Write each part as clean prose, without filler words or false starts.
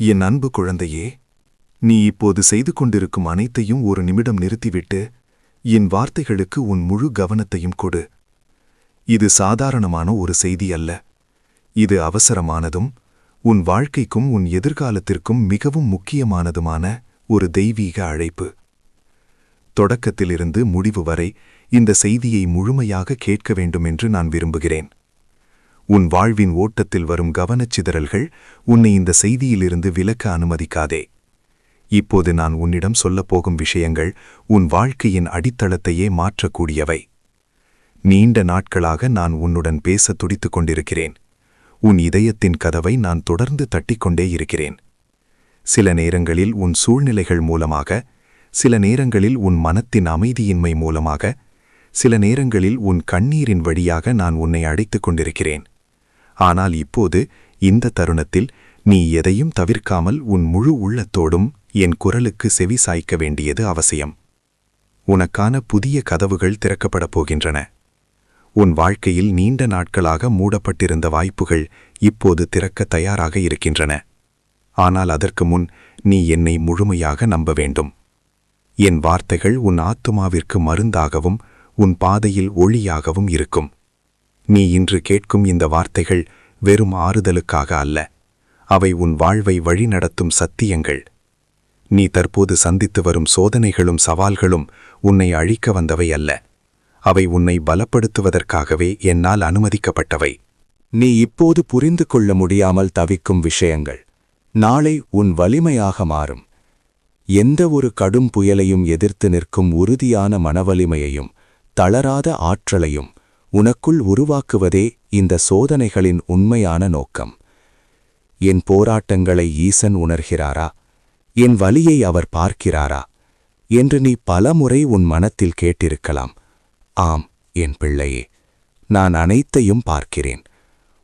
என் அன்பு குழந்தையே, நீ இப்போது செய்து கொண்டிருக்கும் அனைத்தையும் ஒரு நிமிடம் நிறுத்திவிட்டு என் வார்த்தைகளுக்கு உன் முழு கவனத்தையும் கொடு. இது சாதாரணமான ஒரு செய்தி அல்ல. இது அவசரமானதும் உன் வாழ்க்கைக்கும் உன் எதிர்காலத்திற்கும் மிகவும் முக்கியமானதுமான ஒரு தெய்வீக அழைப்பு. தொடக்கத்திலிருந்து முடிவு வரை இந்த செய்தியை முழுமையாக கேட்க வேண்டும் என்று நான் விரும்புகிறேன். உன் வாழ்வின் ஓட்டத்தில் வரும் கவனச்சிதறல்கள் உன்னை இந்த செய்தியிலிருந்து விலக்க அனுமதிக்காதே. இப்போது நான் உன்னிடம் சொல்லப்போகும் விஷயங்கள் உன் வாழ்க்கையின் அடித்தளத்தையே மாற்றக்கூடியவை. நீண்ட நாட்களாக நான் உன்னுடன் பேச துடித்துக் கொண்டிருக்கிறேன். உன் இதயத்தின் கதவை நான் தொடர்ந்து தட்டிக்கொண்டே இருக்கிறேன். சில நேரங்களில் உன் சூழ்நிலைகள் மூலமாக, சில நேரங்களில் உன் மனத்தின் அமைதியின்மை மூலமாக, சில நேரங்களில் உன் கண்ணீரின் வழியாக நான் உன்னை அழைத்துக் கொண்டிருக்கிறேன். ஆனால் இப்போது இந்த தருணத்தில் நீ எதையும் தவிர்க்காமல் உன் முழு உள்ளத்தோடும் என் குரலுக்கு செவி சாய்க்க வேண்டியது அவசியம். உனக்கான புதிய கதவுகள் திறக்கப்படப் போகின்றன. உன் வாழ்க்கையில் நீண்ட நாட்களாக மூடப்பட்டிருந்த வாய்ப்புகள் இப்போது திறக்க தயாராக இருக்கின்றன. ஆனால் அதற்கு முன் நீ என்னை முழுமையாக நம்ப வேண்டும். என் வார்த்தைகள் உன் ஆத்துமாவிற்கு மருந்தாகவும் உன் பாதையில் ஒளியாகவும் இருக்கும். நீ இன்று கேட்கும் இந்த வார்த்தைகள் வெறும் ஆறுதலுக்காக அல்ல. அவை உன் வாழ்வை வழிநடத்தும் சத்தியங்கள். நீ தற்போது சந்தித்து வரும் சோதனைகளும் சவால்களும் உன்னை அழிக்க வந்தவை அல்ல. அவை உன்னை பலப்படுத்துவதற்காகவே என்னால் அனுமதிக்கப்பட்டவை. நீ இப்போது புரிந்து கொள்ள முடியாமல் தவிக்கும் விஷயங்கள் நாளை உன் வலிமையாக மாறும். எந்த ஒரு கடும் புயலையும் எதிர்த்து நிற்கும் உறுதியான மனவலிமையையும் தளராத ஆற்றலையும் உனக்குள் உருவாக்குவதே இந்த சோதனைகளின் உண்மையான நோக்கம். என் போராட்டங்களை ஈசன் உணர்கிறாரா, என் வலியை அவர் பார்க்கிறாரா என்று நீ பலமுறை உன் மனத்தில் கேட்டிருக்கலாம். ஆம் என் பிள்ளையே, நான் அனைத்தையும் பார்க்கிறேன்.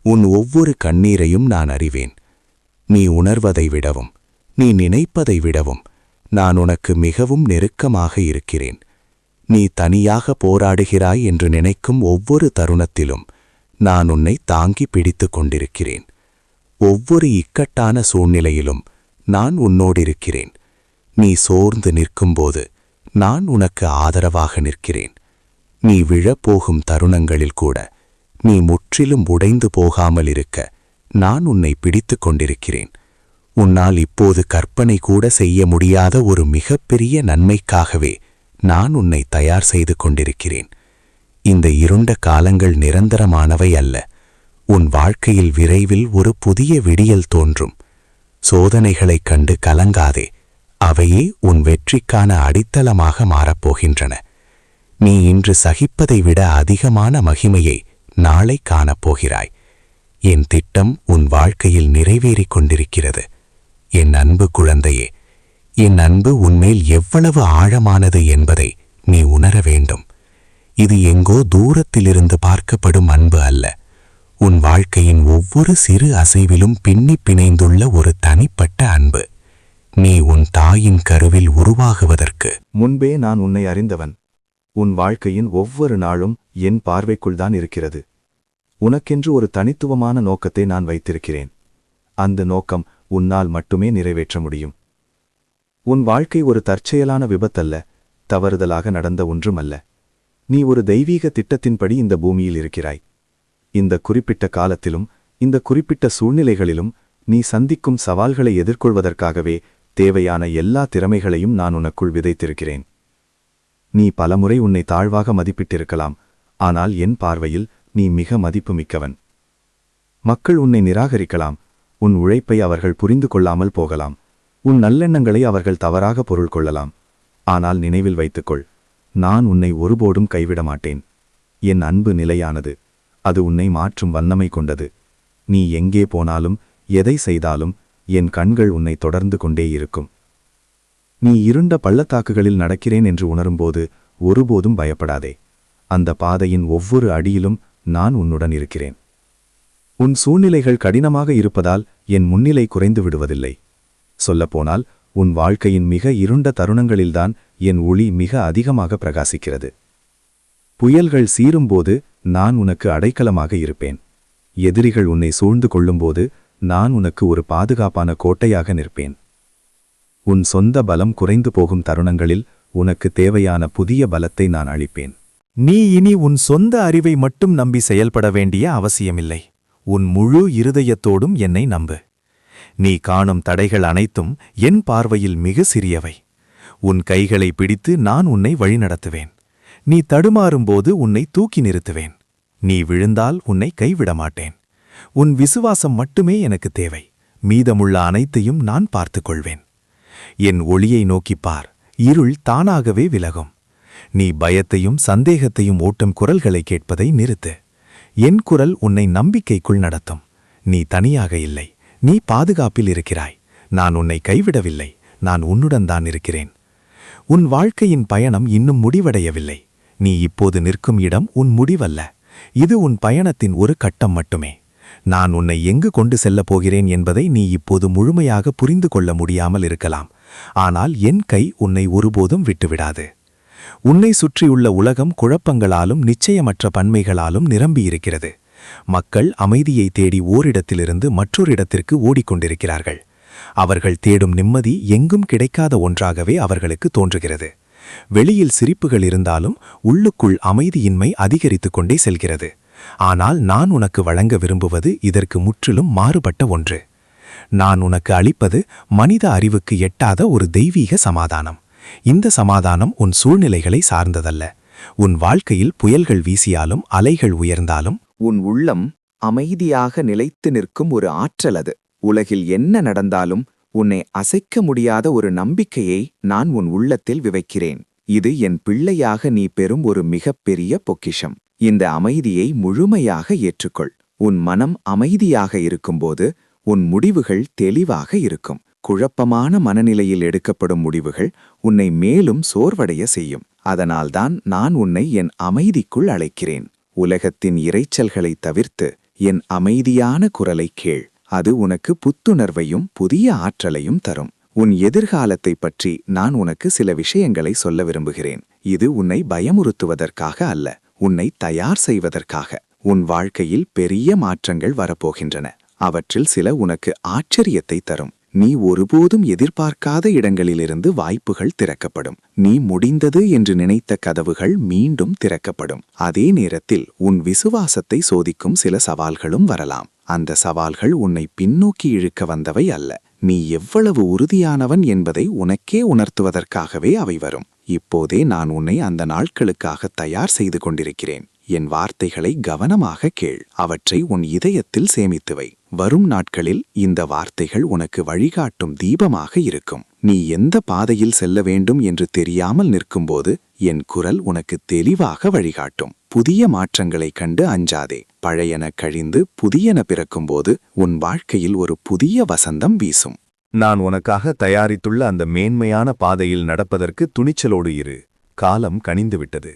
உன் ஒவ்வொரு கண்ணீரையும் நான் அறிவேன். நீ உணர்வதை விடவும், நீ நினைப்பதை விடவும் நான் உனக்கு மிகவும் நெருக்கமாக இருக்கிறேன். நீ தனியாக போராடுகிறாய் என்று நினைக்கும் ஒவ்வொரு தருணத்திலும் நான் உன்னை தாங்கி பிடித்து கொண்டிருக்கிறேன். ஒவ்வொரு இக்கட்டான சூழ்நிலையிலும் நான் உன்னோடிருக்கிறேன். நீ சோர்ந்து நிற்கும்போது நான் உனக்கு ஆதரவாக நிற்கிறேன். நீ விழப்போகும் தருணங்களில் கூட நீ முற்றிலும் உடைந்து போகாமல் இருக்க நான் உன்னை பிடித்து கொண்டிருக்கிறேன். உன்னால் இப்போது கற்பனை கூட செய்ய முடியாத ஒரு மிகப்பெரிய நன்மைக்காகவே நான் உன்னை தயார் செய்து கொண்டிருக்கிறேன். இந்த இருண்ட காலங்கள் நிரந்தரமானவை அல்ல. உன் வாழ்க்கையில் விரைவில் ஒரு புதிய விடியல் தோன்றும். சோதனைகளைக் கண்டு கலங்காதே. அவையே உன் வெற்றிக்கான அடித்தளமாக மாறப்போகின்றன. நீ இன்று சகிப்பதை விட அதிகமான மகிமையை நாளை காணப்போகிறாய். என் திட்டம் உன் வாழ்க்கையில் நிறைவேறிக் கொண்டிருக்கிறது. என் அன்பு குழந்தையே, என் அன்பு உன்மேல் எவ்வளவு ஆழமானது என்பதை நீ உணர வேண்டும். இது எங்கோ தூரத்திலிருந்து பார்க்கப்படும் அன்பு அல்ல. உன் வாழ்க்கையின் ஒவ்வொரு சிறு அசைவிலும் பின்னி பிணைந்துள்ள ஒரு தனிப்பட்ட அன்பு. நீ உன் தாயின் கருவில் உருவாகுவதற்கு முன்பே நான் உன்னை அறிந்தவன். உன் வாழ்க்கையின் ஒவ்வொரு நாளும் என் பார்வைக்குள்தான் இருக்கிறது. உனக்கென்று ஒரு தனித்துவமான நோக்கத்தை நான் வைத்திருக்கிறேன். அந்த நோக்கம் உன்னால் மட்டுமே நிறைவேற்ற முடியும். உன் வாழ்க்கை ஒரு தற்செயலான விபத்தல்ல, தவறுதலாக நடந்த ஒன்றுமல்ல. நீ ஒரு தெய்வீக திட்டத்தின்படி இந்த பூமியில் இருக்கிறாய். இந்த குறிப்பிட்ட காலத்திலும் இந்த குறிப்பிட்ட சூழ்நிலைகளிலும் நீ சந்திக்கும் சவால்களை எதிர்கொள்வதற்காகவே தேவையான எல்லா திறமைகளையும் நான் உனக்குள் விதைத்திருக்கிறேன். நீ பலமுறை உன்னை தாழ்வாக மதிப்பிட்டிருக்கலாம். ஆனால் என் பார்வையில் நீ மிக மதிப்புமிக்கவன். மக்கள் உன்னை நிராகரிக்கலாம். உன் உழைப்பை அவர்கள் புரிந்து கொள்ளாமல் போகலாம். உன் நல்லெண்ணங்களை அவர்கள் தவறாக பொருள் கொள்ளலாம். ஆனால் நினைவில் வைத்துக்கொள், நான் உன்னை ஒருபோதும் கைவிட மாட்டேன். என் அன்பு நிலையானது. அது உன்னை மாற்றும் வல்லமை கொண்டது. நீ எங்கே போனாலும் எதை செய்தாலும் என் கண்கள் உன்னை தொடர்ந்து கொண்டே இருக்கும். நீ இருண்ட பள்ளத்தாக்குகளில் நடக்கிறேன் என்று உணரும்போது ஒருபோதும் பயப்படாதே. அந்த பாதையின் ஒவ்வொரு அடியிலும் நான் உன்னுடன் இருக்கிறேன். உன் சூழ்நிலைகள் கடினமாக இருப்பதால் என் முன்னிலை குறைந்து விடுவதில்லை. சொல்லப்போனால் உன் வாழ்க்கையின் மிக இருண்ட தருணங்களில்தான் என் ஒளி மிக அதிகமாக பிரகாசிக்கிறது. புயல்கள் சீரும்போது நான் உனக்கு அடைக்கலமாக இருப்பேன். எதிரிகள் உன்னை சூழ்ந்து கொள்ளும்போது நான் உனக்கு ஒரு பாதுகாப்பான கோட்டையாக நிற்பேன். உன் சொந்த பலம் குறைந்து போகும் தருணங்களில் உனக்கு தேவையான புதிய பலத்தை நான் அளிப்பேன். நீ இனி உன் சொந்த அறிவை மட்டும் நம்பி செயல்பட வேண்டிய அவசியமில்லை. உன் முழு இருதயத்தோடும் என்னை நம்பு. நீ காணும் தடைகள் அனைத்தும் என் பார்வையில் மிக சிறியவை. உன் கைகளை பிடித்து நான் உன்னை வழிநடத்துவேன். நீ தடுமாறும்போது உன்னை தூக்கி நிறுத்துவேன். நீ விழுந்தால் உன்னை கைவிட மாட்டேன். உன் விசுவாசம் மட்டுமே எனக்கு தேவை. மீதமுள்ள அனைத்தையும் நான் பார்த்துக்கொள்வேன். என் ஒளியை நோக்கிப் பார், இருள் தானாகவே விலகும். நீ பயத்தையும் சந்தேகத்தையும் ஓட்டும் குரல்களை கேட்பதை நிறுத்து. என் குரல் உன்னை நம்பிக்கைக்குள் நடத்தும். நீ தனியாக இல்லை, நீ பாதுகாப்பில் இருக்கிறாய். நான் உன்னை கைவிடவில்லை, நான் உன்னுடன் தான் இருக்கிறேன். உன் வாழ்க்கையின் பயணம் இன்னும் முடிவடையவில்லை. நீ இப்போது நிற்கும் இடம் உன் முடிவல்ல, இது உன் பயணத்தின் ஒரு கட்டம் மட்டுமே. நான் உன்னை எங்கு கொண்டு செல்லப் போகிறேன் என்பதை நீ இப்போது முழுமையாக புரிந்து கொள்ள முடியாமல் இருக்கலாம். ஆனால் என் கை உன்னை ஒருபோதும் விட்டுவிடாது. உன்னை சுற்றியுள்ள உலகம் குழப்பங்களாலும் நிச்சயமற்ற பன்மைகளாலும் நிரம்பியிருக்கிறது. மக்கள் அமைதியை தேடி ஓரிடத்திலிருந்து மற்றொரு இடத்திற்கு ஓடிக்கொண்டிருக்கிறார்கள். அவர்கள் தேடும் நிம்மதி எங்கும் கிடைக்காத ஒன்றாகவே அவர்களுக்கு தோன்றுகிறது. வெளியில் சிரிப்புகள் இருந்தாலும் உள்ளுக்குள் அமைதியின்மை அதிகரித்துக் கொண்டே செல்கிறது. ஆனால் நான் உனக்கு வழங்க விரும்புவது இதற்கு முற்றிலும் மாறுபட்ட ஒன்று. நான் உனக்கு அளிப்பது மனித அறிவுக்கு எட்டாத ஒரு தெய்வீக சமாதானம். இந்த சமாதானம் உன் சூழ்நிலைகளை சார்ந்ததல்ல. உன் வாழ்க்கையில் புயல்கள் வீசியாலும் அலைகள் உயர்ந்தாலும் உன் உள்ளம் அமைதியாக நிலைத்து நிற்கும் ஒரு ஆற்றல் அது. உலகில் என்ன நடந்தாலும் உன்னை அசைக்க முடியாத ஒரு நம்பிக்கையை நான் உன் உள்ளத்தில் விதைக்கிறேன். இது என் பிள்ளையாக நீ பெறும் ஒரு மிகப்பெரிய பொக்கிஷம். இந்த அமைதியை முழுமையாக ஏற்றுக்கொள். உன் மனம் அமைதியாக இருக்கும்போது உன் முடிவுகள் தெளிவாக இருக்கும். குழப்பமான மனநிலையில் எடுக்கப்படும் முடிவுகள் உன்னை மேலும் சோர்வடைய செய்யும். அதனால்தான் நான் உன்னை என் அமைதிக்குள் அழைக்கிறேன். உலகத்தின் இரைச்சல்களை தவிர்த்து என் அமைதியான குரலை கேள். அது உனக்கு புத்துணர்வையும் புதிய ஆற்றலையும் தரும். உன் எதிர்காலத்தைப் பற்றி நான் உனக்கு சில விஷயங்களை சொல்ல விரும்புகிறேன். இது உன்னை பயமுறுத்துவதற்காக அல்ல, உன்னை தயார் செய்வதற்காக. உன் வாழ்க்கையில் பெரிய மாற்றங்கள் வரப்போகின்றன. அவற்றில் சில உனக்கு ஆச்சரியத்தை தரும். நீ ஒருபோதும் எதிர்பார்க்காத இடங்களிலிருந்து வாய்ப்புகள் திறக்கப்படும். நீ முடிந்தது என்று நினைத்த கதவுகள் மீண்டும் திறக்கப்படும். அதே நேரத்தில் உன் விசுவாசத்தை சோதிக்கும் சில சவால்களும் வரலாம். அந்த சவால்கள் உன்னை பின்னோக்கி இழுக்க வந்தவை அல்ல. நீ எவ்வளவு உறுதியானவன் என்பதை உனக்கே உணர்த்துவதற்காகவே அவை வரும். இப்போதே நான் உன்னை அந்த நாட்களுக்காக தயார் செய்து கொண்டிருக்கிறேன். என் வார்த்தைகளை கவனமாக கேள். அவற்றை உன் இதயத்தில் சேமித்து வை. வரும் நாட்களில் இந்த வார்த்தைகள் உனக்கு வழிகாட்டும் தீபமாக இருக்கும். நீ எந்த பாதையில் செல்ல வேண்டும் என்று தெரியாமல் நிற்கும்போது என் குரல் உனக்கு தெளிவாக வழிகாட்டும். புதிய மாற்றங்களைக் கண்டு அஞ்சாதே. பழையன கழிந்து புதியன பிறக்கும்போது உன் வாழ்க்கையில் ஒரு புதிய வசந்தம் வீசும். நான் உனக்காக தயாரித்துள்ள அந்த மேன்மையான பாதையில் நடப்பதற்கு துணிச்சலோடு இரு. காலம் கனிந்துவிட்டது.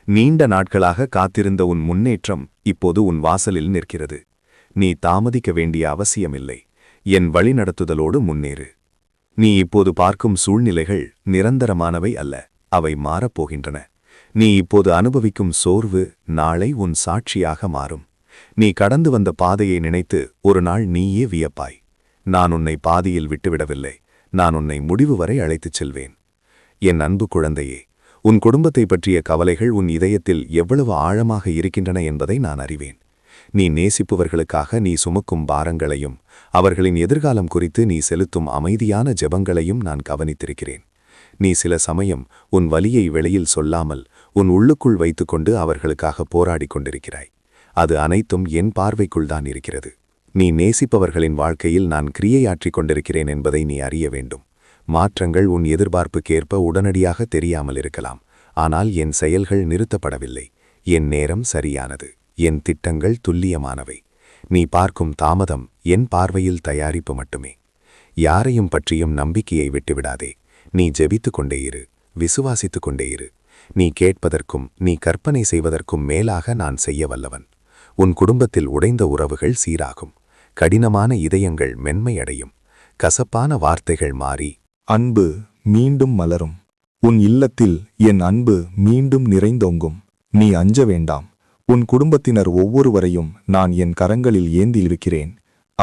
நீண்ட நாட்களாக காத்திருந்த உன் முன்னேற்றம் இப்போது உன் வாசலில் நிற்கிறது. நீ தாமதிக்க வேண்டிய அவசியமில்லை. என் வழிநடத்துதலோடு முன்னேறு. நீ இப்போது பார்க்கும் சூழ்நிலைகள் நிரந்தரமானவை அல்ல, அவை மாறப்போகின்றன. நீ இப்போது அனுபவிக்கும் சோர்வு நாளை உன் சாட்சியாக மாறும். நீ கடந்து வந்த பாதையை நினைத்து ஒரு நாள் நீயே வியப்பாய். நான் உன்னை பாதியில் விட்டுவிடவில்லை. நான் உன்னை முடிவு வரை அழைத்துச் செல்வேன். என் அன்பு குழந்தையே, உன் குடும்பத்தை பற்றிய கவலைகள் உன் இதயத்தில் எவ்வளவு ஆழமாக இருக்கின்றன என்பதை நான் அறிவேன். நீ நேசிப்பவர்களுக்காக நீ சுமக்கும் பாரங்களையும் அவர்களின் எதிர்காலம் குறித்து நீ செலுத்தும் அமைதியான ஜெபங்களையும் நான் கவனித்திருக்கிறேன். நீ சில சமயம் உன் வலியை வெளியில் சொல்லாமல் உன் உள்ளுக்குள் வைத்துக்கொண்டு அவர்களுக்காக போராடிக் கொண்டிருக்கிறாய். அது அனைத்தும் என் பார்வைக்குள் தான் இருக்கிறது. நீ நேசிப்பவர்களின் வாழ்க்கையில் நான் கிரியையாற்றிக் கொண்டிருக்கிறேன் என்பதை நீ அறிய வேண்டும். மாற்றங்கள் உன் எதிர்பார்ப்புக்கேற்ப உடனடியாக தெரியாமல் இருக்கலாம். ஆனால் என் செயல்கள் நிறுத்தப்படவில்லை. என் நேரம் சரியானது. என் திட்டங்கள் துல்லியமானவை. நீ பார்க்கும் தாமதம் என் பார்வையில் தயாரிப்பு மட்டுமே. யாரையும் பற்றியும் நம்பிக்கையை விட்டுவிடாதே. நீ ஜெபித்துக் கொண்டே இரு, விசுவாசித்துக் கொண்டே இரு. நீ கேட்பதற்கும் நீ கற்பனை செய்வதற்கும் மேலாக நான் செய்ய வல்லவன். உன் குடும்பத்தில் உடைந்த உறவுகள் சீராகும். கடினமான இதயங்கள் மென்மையடையும். கசப்பான வார்த்தைகள் மாறி அன்பு மீண்டும் மலரும். உன் இல்லத்தில் என் அன்பு மீண்டும் நிறைந்தோங்கும். நீ அஞ்ச வேண்டாம். உன் குடும்பத்தினர் ஒவ்வொருவரையும் நான் என் கரங்களில் ஏந்தி இருக்கிறேன்.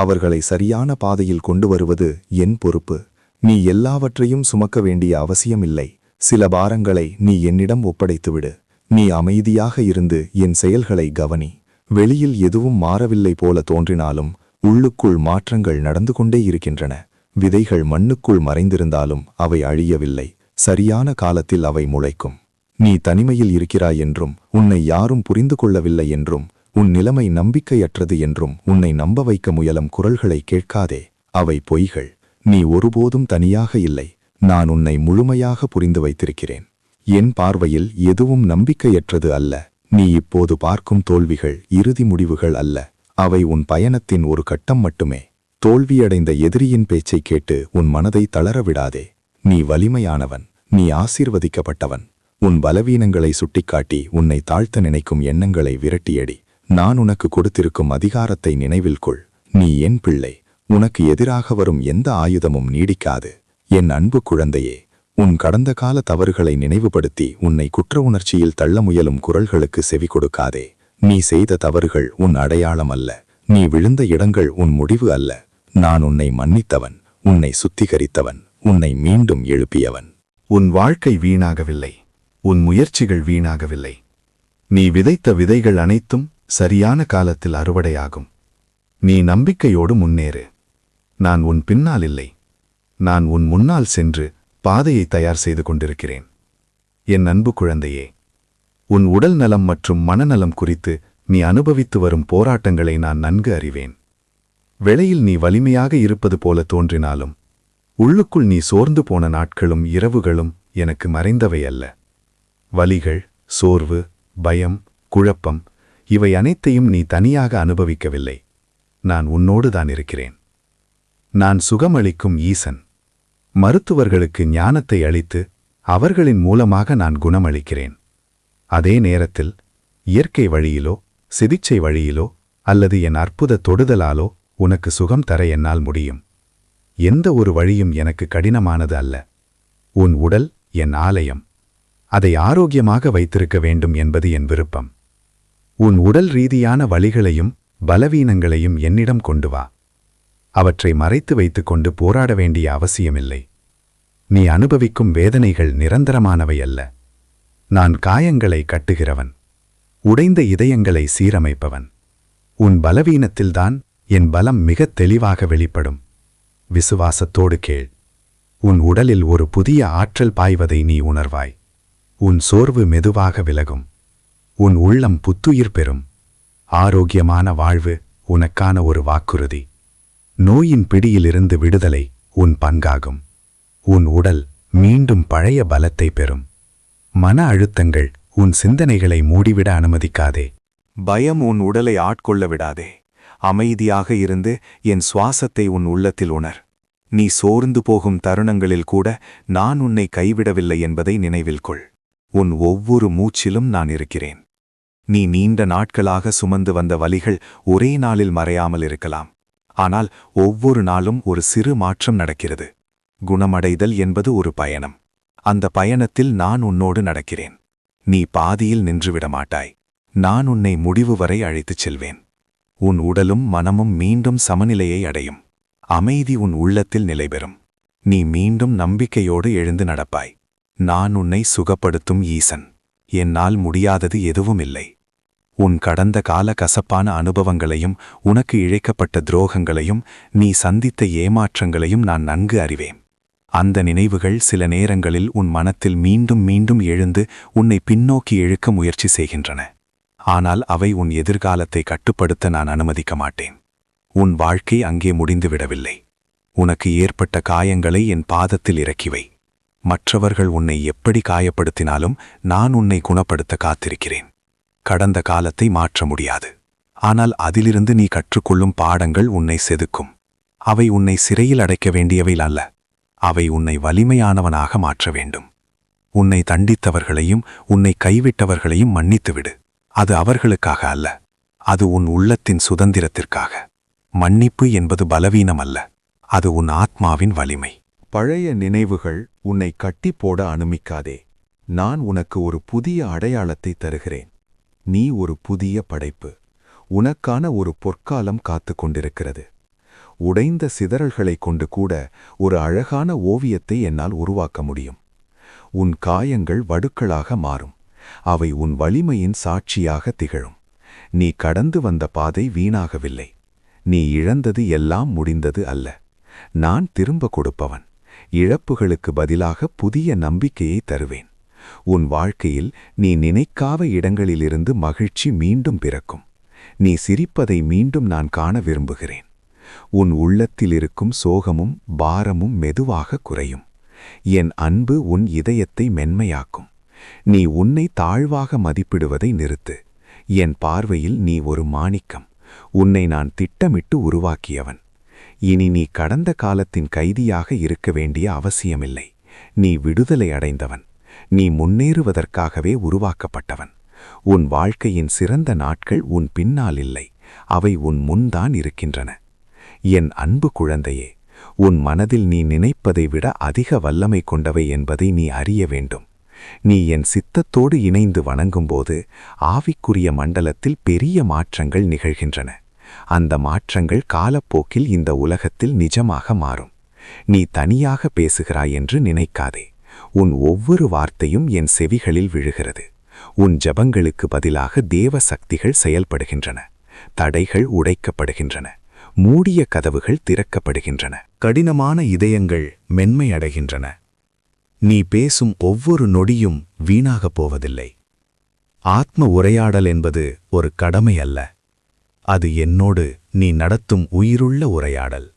அவர்களை சரியான பாதையில் கொண்டு வருவது என் பொறுப்பு. நீ எல்லாவற்றையும் சுமக்க வேண்டிய அவசியமில்லை. சில பாரங்களை நீ என்னிடம் ஒப்படைத்துவிடு. நீ அமைதியாக இருந்து என் செயல்களை கவனி. வெளியில் எதுவும் மாறவில்லை போல தோன்றினாலும் உள்ளுக்குள் மாற்றங்கள் நடந்து கொண்டே இருக்கின்றன. விதைகள் மண்ணுக்குள் மறைந்திருந்தாலும் அவை அழியவில்லை. சரியான காலத்தில் அவை முளைக்கும். நீ தனிமையில் இருக்கிறாய் என்றும் உன்னை யாரும் புரிந்து கொள்ளவில்லை என்றும் உன் நிலைமை நம்பிக்கையற்றது என்றும் உன்னை நம்ப வைக்க முயலும் குரல்களை கேட்காதே. அவை பொய்கள். நீ ஒருபோதும் தனியாக இல்லை. நான் உன்னை முழுமையாக புரிந்து வைத்திருக்கிறேன். என் பார்வையில் எதுவும் நம்பிக்கையற்றது அல்ல. நீ இப்போது பார்க்கும் தோல்விகள் இறுதி முடிவுகள் அல்ல. அவை உன் பயணத்தின் ஒரு கட்டம் மட்டுமே. தோல்வியடைந்த எதிரியின் பேச்சை கேட்டு உன் மனதை தளரவிடாதே. நீ வலிமையானவன். நீ ஆசீர்வதிக்கப்பட்டவன். உன் பலவீனங்களை சுட்டிக்காட்டி உன்னை தாழ்த்த நினைக்கும் எண்ணங்களை விரட்டியடி. நான் உனக்கு கொடுத்திருக்கும் அதிகாரத்தை நினைவில் கொள். நீ என் பிள்ளை. உனக்கு எதிராக வரும் எந்த ஆயுதமும் நீடிக்காது. என் அன்பு குழந்தையே, உன் கடந்த கால தவறுகளை நினைவுபடுத்தி உன்னை குற்ற உணர்ச்சியில் தள்ள முயலும் குரல்களுக்கு செவி கொடுக்காதே. நீ செய்த தவறுகள் உன் அடையாளம் அல்ல. நீ விழுந்த இடங்கள் உன் முடிவு அல்ல. நான் உன்னை மன்னித்தவன், உன்னை சுத்திகரித்தவன், உன்னை மீண்டும் எழுப்பியவன். உன் வாழ்க்கை வீணாகவில்லை. உன் முயற்சிகள் வீணாகவில்லை. நீ விதைத்த விதைகள் அனைத்தும் சரியான காலத்தில் அறுவடையாகும். நீ நம்பிக்கையோடு முன்னேறு. நான் உன் பின்னால் இல்லை. நான் உன் முன்னால் சென்று பாதையை தயார் செய்து கொண்டிருக்கிறேன். என் அன்பு குழந்தையே, உன் உடல் நலம் மற்றும் மனநலம் குறித்து நீ அனுபவித்து வரும் போராட்டங்களை நான் நன்கு அறிவேன். வெளியில் நீ வலிமையாக இருப்பது போல தோன்றினாலும் உள்ளுக்குள் நீ சோர்ந்து போன நாட்களும் இரவுகளும் எனக்கு மறைந்தவை அல்ல. வலிகள், சோர்வு, பயம், குழப்பம் இவை அனைத்தையும் நீ தனியாக அனுபவிக்கவில்லை. நான் உன்னோடு தான் இருக்கிறேன். நான் சுகமளிக்கும் ஈசன். மருத்துவர்களுக்கு ஞானத்தை அளித்து அவர்களின் மூலமாக நான் குணமளிக்கிறேன். அதே நேரத்தில் இயற்கை வழியிலோ சிகிச்சை வழியிலோ அல்லது என் அற்புத தொடுதலாலோ உனக்கு சுகம் தர என்னால் முடியும். எந்த ஒரு வழியும் எனக்கு கடினமானது அல்ல. உன் உடல் என் ஆலயம். அதை ஆரோக்கியமாக வைத்திருக்க வேண்டும் என்பது என் விருப்பம். உன் உடல் ரீதியான வலிகளையும் பலவீனங்களையும் என்னிடம் கொண்டு வா. அவற்றை மறைத்து வைத்துக்கொண்டு போராட வேண்டிய அவசியமில்லை. நீ அனுபவிக்கும் வேதனைகள் நிரந்தரமானவை அல்ல. நான் காயங்களை கட்டுகிறவன். உடைந்த இதயங்களை சீரமைப்பவன். உன் பலவீனத்தில்தான் என் பலம் மிகத் தெளிவாக வெளிப்படும். விசுவாசத்தோடு கேள். உன் உடலில் ஒரு புதிய ஆற்றல் பாய்வதை நீ உணர்வாய். உன் சோர்வு மெதுவாக விலகும். உன் உள்ளம் புத்துயிர் பெறும். ஆரோக்கியமான வாழ்வு உனக்கான ஒரு வாக்குறுதி. நோயின் பிடியிலிருந்து விடுதலை உன் பங்காகும். உன் உடல் மீண்டும் பழைய பலத்தை பெறும். மன அழுத்தங்கள் உன் சிந்தனைகளை மூடிவிட அனுமதிக்காதே. பயம் உன் உடலை ஆட்கொள்ள விடாதே. அமைதியாக இருந்து என் சுவாசத்தை உன் உள்ளத்தில் உணர். நீ சோர்ந்து போகும் தருணங்களில் கூட நான் உன்னை கைவிடவில்லை என்பதை நினைவில் கொள். உன் ஒவ்வொரு மூச்சிலும் நான் இருக்கிறேன். நீ நீண்ட நாட்களாக சுமந்து வந்த வலிகள் ஒரே நாளில் மறையாமல் இருக்கலாம். ஆனால் ஒவ்வொரு நாளும் ஒரு சிறு மாற்றம் நடக்கிறது. குணமடைதல் என்பது ஒரு பயணம். அந்த பயணத்தில் நான் உன்னோடு நடக்கிறேன். நீ பாதியில் நின்றுவிட மாட்டாய். நான் உன்னை முடிவு வரை அழைத்துச் செல்வேன். உன் உடலும் மனமும் மீண்டும் சமநிலையை அடையும். அமைதி உன் உள்ளத்தில் நிலைபெறும். நீ மீண்டும் நம்பிக்கையோடு எழுந்து நடப்பாய். நான் உன்னை சுகப்படுத்தும் ஈசன். என்னால் முடியாதது எதுவும் இல்லை. உன் கடந்த கால கசப்பான அனுபவங்களையும் உனக்கு இழைக்கப்பட்ட துரோகங்களையும் நீ சந்தித்த ஏமாற்றங்களையும் நான் நன்கு அறிவேன். அந்த நினைவுகள் சில நேரங்களில் உன் மனத்தில் மீண்டும் மீண்டும் எழுந்து உன்னை பின்னோக்கி இழுக்க முயற்சி செய்கின்றன. ஆனால் அவை உன் எதிர்காலத்தை கட்டுப்படுத்த நான் அனுமதிக்க மாட்டேன். உன் வாழ்க்கை அங்கே முடிந்துவிடவில்லை. உனக்கு ஏற்பட்ட காயங்களை என் பாதத்தில் இறக்கிவை. மற்றவர்கள் உன்னை எப்படி காயப்படுத்தினாலும் நான் உன்னை குணப்படுத்த காத்திருக்கிறேன். கடந்த காலத்தை மாற்ற முடியாது. ஆனால் அதிலிருந்து நீ கற்றுக்கொள்ளும் பாடங்கள் உன்னை செதுக்கும். அவை உன்னை சிறையில் அடைக்க வேண்டியவை அல்ல. அவை உன்னை வலிமையானவனாக மாற்ற வேண்டும். உன்னை தண்டித்தவர்களையும் உன்னை கைவிட்டவர்களையும் மன்னித்துவிடு. அது அவர்களுக்காக அல்ல. அது உன் உள்ளத்தின் சுதந்திரத்திற்காக. மன்னிப்பு என்பது பலவீனம் அல்ல. அது உன் ஆத்மாவின் வலிமை. பழைய நினைவுகள் உன்னை கட்டி போட அனுமதிக்காதே. நான் உனக்கு ஒரு புதிய அடையாளத்தை தருகிறேன். நீ ஒரு புதிய படைப்பு. உனக்கான ஒரு பொற்காலம் காத்து கொண்டிருக்கிறது. உடைந்த சிதறல்களைக் கொண்டு கூட ஒரு அழகான ஓவியத்தை என்னால் உருவாக்க முடியும். உன் காயங்கள் வடுக்களாக மாறும். அவை உன் வலிமையின் சாட்சியாக திகழும். நீ கடந்து வந்த பாதை வீணாகவில்லை. நீ இழந்தது எல்லாம் முடிந்தது அல்ல. நான் திரும்ப கொடுப்பவன். இழப்புகளுக்கு பதிலாக புதிய நம்பிக்கையை தருவேன். உன் வாழ்க்கையில் நீ நினைக்காத இடங்களிலிருந்து மகிழ்ச்சி மீண்டும் பிறக்கும். நீ சிரிப்பதை மீண்டும் நான் காண விரும்புகிறேன். உன் உள்ளத்தில் இருக்கும் சோகமும் பாரமும் மெதுவாக குறையும். என் அன்பு உன் இதயத்தை மென்மையாக்கும். நீ உன்னை தாழ்வாக மதிப்பிடுவதை நிறுத்து. என் பார்வையில் நீ ஒரு மாணிக்கம். உன்னை நான் திட்டமிட்டு உருவாக்கியவன். இனி நீ கடந்த காலத்தின் கைதியாக இருக்க வேண்டிய அவசியமில்லை. நீ விடுதலை அடைந்தவன். நீ முன்னேறுவதற்காகவே உருவாக்கப்பட்டவன். உன் வாழ்க்கையின் சிறந்த நாட்கள் உன் பின்னால் இல்லை. அவை உன் முன்தான் இருக்கின்றன. என் அன்பு குழந்தையே, உன் மனதில் நீ நினைப்பதை விட அதிக வல்லமை கொண்டவை என்பதை நீ அறிய வேண்டும். நீ என் சித்தத்தோடு இணைந்து வணங்கும்போது ஆவிக்குரிய மண்டலத்தில் பெரிய மாற்றங்கள் நிகழ்கின்றன. அந்த மாற்றங்கள் காலப்போக்கில் இந்த உலகத்தில் நிஜமாக மாறும். நீ தனியாக பேசுகிறாய் என்று நினைக்காதே. உன் ஒவ்வொரு வார்த்தையும் என் செவிகளில் விழுகிறது. உன் ஜபங்களுக்கு பதிலாக தேவ சக்திகள் செயல்படுகின்றன. தடைகள் உடைக்கப்படுகின்றன. மூடிய கதவுகள் திறக்கப்படுகின்றன. கடினமான இதயங்கள் மென்மையடைகின்றன. நீ பேசும் ஒவ்வொரு நொடியும் வீணாகப் போவதில்லை. ஆத்ம உரையாடல் என்பது ஒரு கடமை அல்ல. அது என்னோடு நீ நடத்தும் உயிருள்ள உரையாடல்.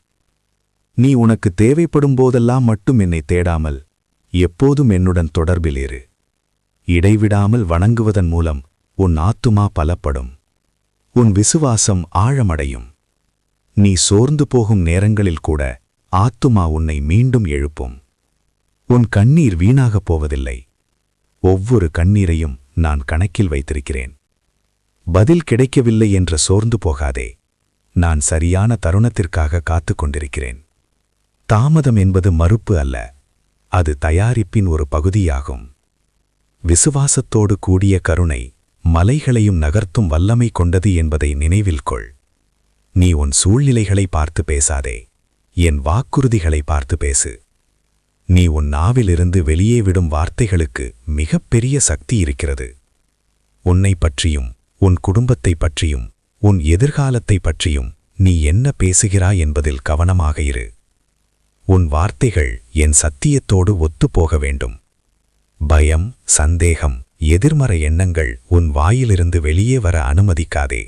நீ உனக்கு தேவைப்படும் போதெல்லாம் மட்டும் என்னை தேடாமல் எப்போதும் என்னுடன் தொடர்பில் இரு. இடைவிடாமல் வணங்குவதன் மூலம் உன் ஆத்துமா பலப்படும். உன் விசுவாசம் ஆழமடையும். நீ சோர்ந்து போகும் நேரங்களில் கூட ஆத்துமா உன்னை மீண்டும் எழுப்பும். உன் கண்ணீர் வீணாகப் போவதில்லை. ஒவ்வொரு கண்ணீரையும் நான் கணக்கில் வைத்திருக்கிறேன். பதில் கிடைக்கவில்லை என்ற சோர்ந்து போகாதே. நான் சரியான தருணத்திற்காக காத்துக் கொண்டிருக்கிறேன். தாமதம் என்பது மறுப்பு அல்ல. அது தயாரிப்பின் ஒரு பகுதியாகும். விசுவாசத்தோடு கூடிய கருணை மலைகளையும் நகர்த்தும் வல்லமை கொண்டது என்பதை நினைவில் கொள். நீ உன் சூழ்நிலைகளை பார்த்து பேசாதே. என் வாக்குறுதிகளை பார்த்து பேசு. நீ உன் நாவிலிருந்து வெளியே விடும் வார்த்தைகளுக்கு மிகப்பெரிய சக்தி இருக்கிறது. உன்னை பற்றியும் உன் குடும்பத்தை பற்றியும் உன் எதிர்காலத்தை பற்றியும் நீ என்ன பேசுகிறாய் என்பதில் கவனமாக இரு. உன் வார்த்தைகள் என் சத்தியத்தோடு ஒத்துப்போக வேண்டும். பயம், சந்தேகம், எதிர்மறை எண்ணங்கள் உன் வாயிலிருந்து வெளியே வர அனுமதிக்காதே.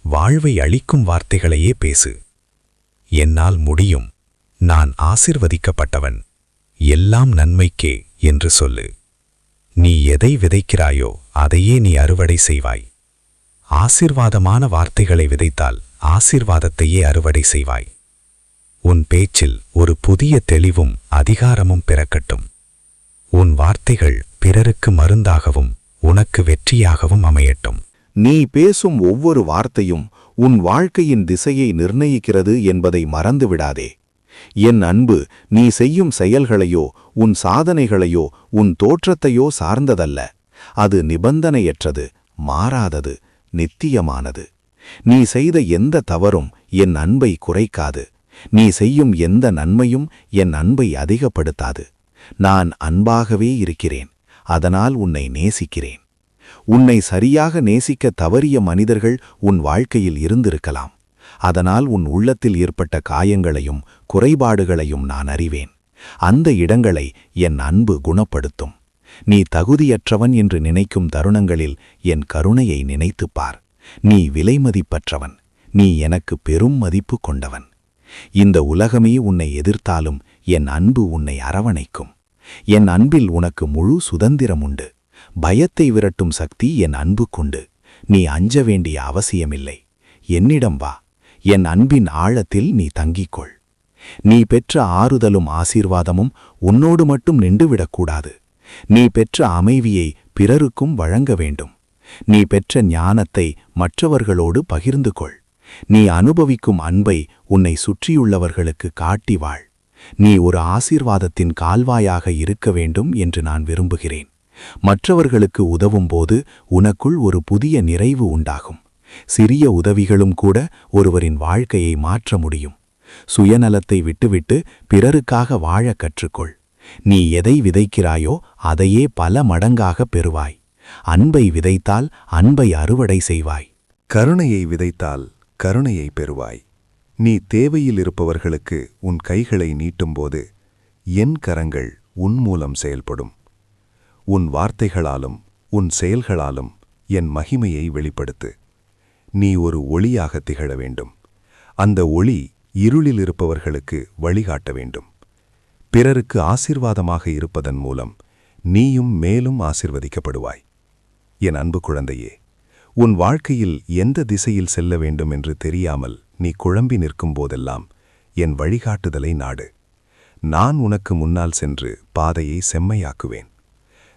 வாழ்வை அளிக்கும் வார்த்தைகளையே பேசு. என்னால் முடியும். நான் ஆசிர்வதிக்கப்பட்டவன். எல்லாம் நன்மைக்கே என்று சொல்லு. நீ எதை விதைக்கிறாயோ அதையே நீ அறுவடை செய்வாய். ஆசிர்வாதமான வார்த்தைகளை விதைத்தால் ஆசிர்வாதத்தையே அறுவடை செய்வாய். உன் பேச்சில் ஒரு புதிய தெளிவும் அதிகாரமும் பிறக்கட்டும். உன் வார்த்தைகள் பிறருக்கு மருந்தாகவும் உனக்கு வெற்றியாகவும் அமையட்டும். நீ பேசும் ஒவ்வொரு வார்த்தையும் உன் வாழ்க்கையின் திசையை நிர்ணயிக்கிறது என்பதை மறந்துவிடாதே. என் அன்பு நீ செய்யும் செயல்களையோ உன் சாதனைகளையோ உன் தோற்றத்தையோ சார்ந்ததல்ல. அது நிபந்தனையற்றது, மாறாதது, நித்தியமானது. நீ செய்த எந்த தவறும் என் அன்பை குறைக்காது. நீ செய்யும் எந்த நன்மையும் என் அன்பை அதிகப்படுத்தாது. நான் அன்பாகவே இருக்கிறேன். அதனால் உன்னை நேசிக்கிறேன். உன்னை சரியாக நேசிக்க தவறிய மனிதர்கள் உன் வாழ்க்கையில் இருந்திருக்கலாம். அதனால் உன் உள்ளத்தில் ஏற்பட்ட காயங்களையும் குறைபாடுகளையும் நான் அறிவேன். அந்த இடங்களை என் அன்பு குணப்படுத்தும். நீ தகுதியற்றவன் என்று நினைக்கும் தருணங்களில் என் கருணையை நினைத்துப் பார். நீ விலைமதிப்பற்றவன். நீ எனக்கு பெரும் மதிப்பு கொண்டவன். இந்த உலகமே உன்னை எதிர்த்தாலும் என் அன்பு உன்னை அரவணைக்கும். என் அன்பில் உனக்கு முழு சுதந்திரம் உண்டு. பயத்தை விரட்டும் சக்தி என் அன்பு கொண்டு. நீ அஞ்ச வேண்டிய அவசியமில்லை. என்னிடம் வா. என் அன்பின் ஆழத்தில் நீ தங்கிக்கொள். நீ பெற்ற ஆறுதலும் ஆசீர்வாதமும் உன்னோடு மட்டும் நின்றுவிடக்கூடாது. நீ பெற்ற அமைதியை பிறருக்கும் வழங்க வேண்டும். நீ பெற்ற ஞானத்தை மற்றவர்களோடு பகிர்ந்து கொள். நீ அனுபவிக்கும் அன்பை உன்னை சுற்றியுள்ளவர்களுக்கு காட்டி வாழ். நீ ஒரு ஆசீர்வாதத்தின் கால்வாயாக இருக்க வேண்டும் என்று நான் விரும்புகிறேன். மற்றவர்களுக்கு உதவும்போது உனக்குள் ஒரு புதிய நிறைவு உண்டாகும். சிறிய உதவிகளும் கூட ஒருவரின் வாழ்க்கையை மாற்ற முடியும். சுயநலத்தை விட்டுவிட்டு பிறருக்காக வாழக் கற்றுக்கொள். நீ எதை விதைக்கிறாயோ அதையே பல மடங்காகப் பெறுவாய். அன்பை விதைத்தால் அன்பை அறுவடை செய்வாய். கருணையை விதைத்தால் கருணையை பெறுவாய். நீ தேவையில் இருப்பவர்களுக்கு உன் கைகளை நீட்டும்போது என் கரங்கள் உன் மூலம் செயல்படும். உன் வார்த்தைகளாலும் உன் செயல்களாலும் என் மகிமையை வெளிப்படுத்து. நீ ஒரு ஒளியாக திகழ வேண்டும். அந்த ஒளி இருளில் இருப்பவர்களுக்கு வழிகாட்ட வேண்டும். பிறருக்கு ஆசீர்வாதமாக இருப்பதன் மூலம் நீயும் மேலும் ஆசீர்வதிக்கப்படுவாய். என் அன்பு குழந்தையே, உன் வாழ்க்கையில் எந்த திசையில் செல்ல வேண்டும் என்று தெரியாமல் நீ குழம்பி நிற்கும் போதெல்லாம் என் வழிகாட்டுதலை நாடு. நான் உனக்கு முன்னால் சென்று பாதையை செம்மையாக்குவேன்.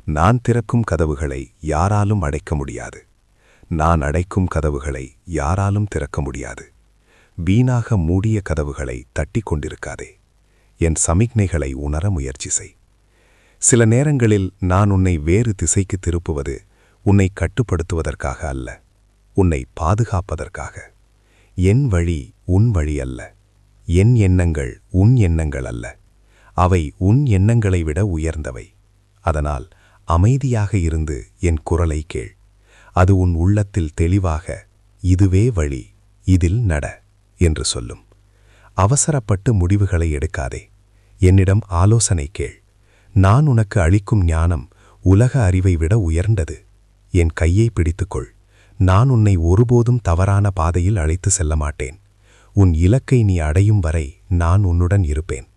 நான் திறக்கும் கதவுகளை யாராலும் அடைக்க முடியாது. நான் அடைக்கும் கதவுகளை யாராலும் திறக்க முடியாது. வீணாக மூடிய கதவுகளை தட்டிக் கொண்டிருக்காதே. என் சமிக்ஞைகளை உணர முயற்சி செய். சில நேரங்களில் நான் உன்னை வேறு திசைக்கு திருப்புவது உன்னை கட்டுப்படுத்துவதற்காக அல்ல, உன்னை பாதுகாப்பதற்காக. என் வழி உன் வழி அல்ல. என் எண்ணங்கள் உன் எண்ணங்கள் அல்ல. அவை உன் எண்ணங்களை விட உயர்ந்தவை. அதனால் அமைதியாக இருந்து என் குரலை கேள். அது உன் உள்ளத்தில் தெளிவாக இதுவே வழி, இதில் நட என்று சொல்லும். அவசரப்பட்டு முடிவுகளை எடுக்காதே. என்னிடம் ஆலோசனை கேள். நான் உனக்கு அளிக்கும் ஞானம் உலக அறிவை விட உயர்ந்தது. என் கையை பிடித்துக்கொள். நான் உன்னை ஒருபோதும் தவறான பாதையில் அழைத்து செல்ல மாட்டேன். உன் இலக்கை நீ அடையும் வரை நான் உன்னுடன் இருப்பேன்.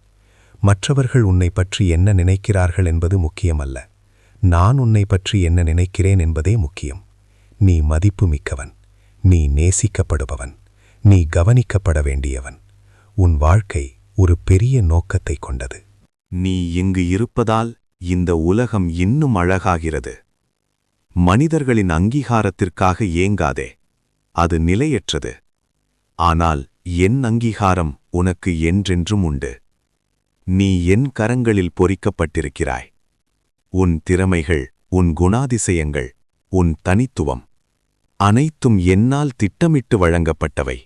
மற்றவர்கள் உன்னை பற்றி என்ன நினைக்கிறார்கள் என்பது முக்கியமல்ல. நான் உன்னை பற்றி என்ன நினைக்கிறேன் என்பதே முக்கியம். நீ மதிப்புமிக்கவன். நீ நேசிக்கப்படுபவன். நீ கவனிக்கப்பட வேண்டியவன். உன் வாழ்க்கை ஒரு பெரிய நோக்கத்தை கொண்டது. நீ இங்கு இருப்பதால் இந்த உலகம் இன்னும் அழகாகிறது. மனிதர்களின் அங்கீகாரத்திற்காக ஏங்காதே. அது நிலையற்றது. ஆனால் என் அங்கீகாரம் உனக்கு என்றென்றும் உண்டு. நீ என் கரங்களில் பொறிக்கப்பட்டிருக்கிறாய். உன் திறமைகள், உன் குணாதிசயங்கள், உன் தனித்துவம் அனைத்தும் என்னால் திட்டமிட்டு வழங்கப்பட்டவை.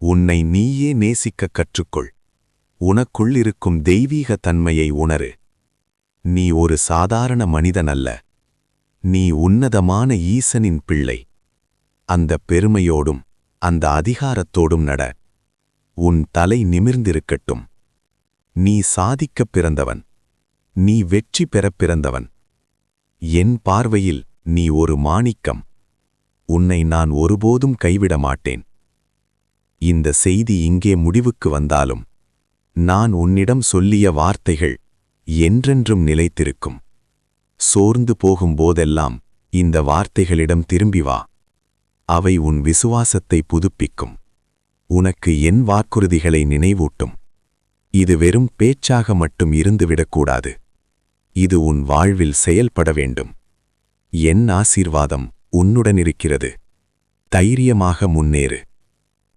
உன்னை நீயே நேசிக்கக் கற்றுக்கொள். உனக்குள் இருக்கும் தெய்வீக தன்மையை உணரு. நீ ஒரு சாதாரண மனிதன் அல்ல. நீ உன்னதமான ஈசனின் பிள்ளை. அந்த பெருமையோடும் அந்த அதிகாரத்தோடும் நட. உன் தலை நிமிர்ந்திருக்கட்டும். நீ சாதிக்கப் பிறந்தவன். நீ வெற்றி பெறப் பிறந்தவன். என் பார்வையில் நீ ஒரு மாணிக்கம். உன்னை நான் ஒருபோதும் கைவிட மாட்டேன். இந்த செய்தி இங்கே முடிவுக்கு வந்தாலும் நான் உன்னிடம் சொல்லிய வார்த்தைகள் என்றென்றும் நிலைத்திருக்கும். சோர்ந்து போகும்போதெல்லாம் இந்த வார்த்தைகளிடம் திரும்பி வா. அவை உன் விசுவாசத்தை புதுப்பிக்கும். உனக்கு என் வாக்குறுதிகளை நினைவூட்டும். இது வெறும் பேச்சாக மட்டும் இருந்துவிடக்கூடாது. இது உன் வாழ்வில் செயல்பட வேண்டும். என் ஆசீர்வாதம் உன்னுடன் இருக்கிறது. தைரியமாக முன்னேறு.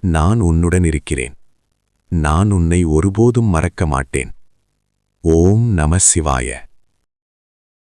நான் உன்னுடன் இருக்கிறேன். நான் உன்னை ஒருபோதும் மறக்க மாட்டேன். ஓம் நம சிவாய.